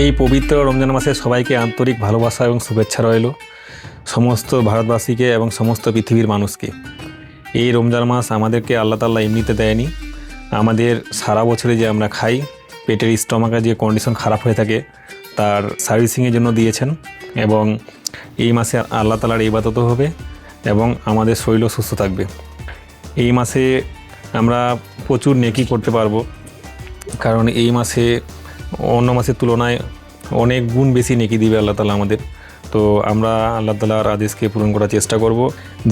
এই পবিত্র রমজান মাসে সবাইকে আন্তরিক ভালোবাসা এবং শুভেচ্ছা রইল সমস্ত ভারতবাসীকে এবং সমস্ত পৃথিবীর মানুষকে। এই রমজান মাস আমাদেরকে আল্লাহ তাআলা এমনিতে দেয়নি, আমাদের সারা বছরে যে আমরা খাই, পেটের স্টমাকের যে কন্ডিশন খারাপ হয়ে থাকে তার সার্ভিসিংয়ের জন্য দিয়েছেন। এবং এই মাসে আল্লাহ তাআলার ইবাদতও হবে এবং আমাদের শরীরও সুস্থ থাকবে। এই মাসে আমরা প্রচুর নেকি করতে পারবো, কারণ এই মাসে অন্য মাসের তুলনায় অনেক গুণ বেশি নেকি দিবে আল্লাহ তাআলা আমাদের। তো আমরা আল্লাহ তাআলার আদেশকে পূরণ করার চেষ্টা করব।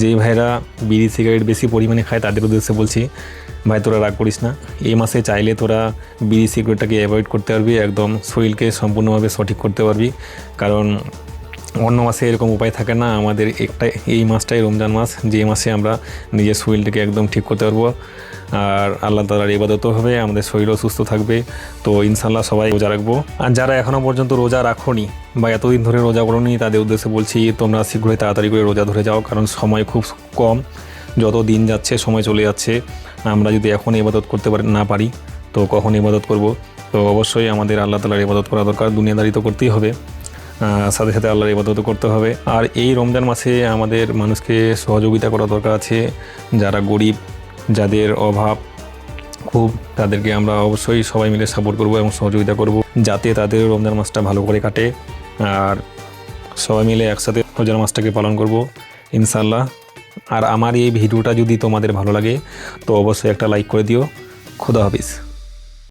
যেই ভাইরা বিড়ি সিগারেট বেশি পরিমাণে খায় তাদের উদ্দেশ্যে বলছি, ভাই তোরা রাগ করিস না। এই মাসে চাইলে তোরা বিড়ি সিগারেটটাকে অ্যাভয়েড করতে পারবি, একদম শরীরকে সম্পূর্ণভাবে সঠিক করতে পারবি। কারণ অন্য মাসে এরকম উপায় থাকে না, আমাদের এই মাসটাই রমজান মাস, যে মাসে আমরা নিজের শরীরটাকে একদম ঠিক করতে পারবো আর আল্লাহ তাআলার ইবাদতও হবে, আমাদের শরীরও সুস্থ থাকবে। তো ইনশাআল্লাহ সবাই রোজা রাখবো। আর যারা এখনও পর্যন্ত রোজা রাখোনি বা এতদিন ধরে রোজা করোনি তাদের উদ্দেশ্যে বলছি, তোমরা শীঘ্রই তাড়াতাড়ি করে রোজা ধরে যাও, কারণ সময় খুব কম। যত দিন যাচ্ছে সময় চলে যাচ্ছে, আমরা যদি এখন ইবাদত করতে না পারি তো কখন ইবাদত করব? তো অবশ্যই আমাদের আল্লাহ তাআলার ইবাদত করা দরকার, দুনিয়াদারি তো করতেই হবে, সাথে সাথে আল্লাহর ইবাদতও করতে হবে। আর এই রমজান মাসে আমাদের মানুষকে সহযোগিতা করা দরকার আছে। যারা গরিব, যাদের অভাব খুব, তাদেরকে আমরা অবশ্যই সবাই মিলে সাপোর্ট করব এবং সহযোগিতা করব, যাতে তাদের রমজান মাসটা ভালো করে কাটে। আর সবাই মিলে একসাথে রমজান মাসটাকে পালন করব ইনশাআল্লাহ। আর আমার এই ভিডিওটা যদি তোমাদের ভালো লাগে তো অবশ্যই একটা লাইক করে দিও। খুদা হাফিজ।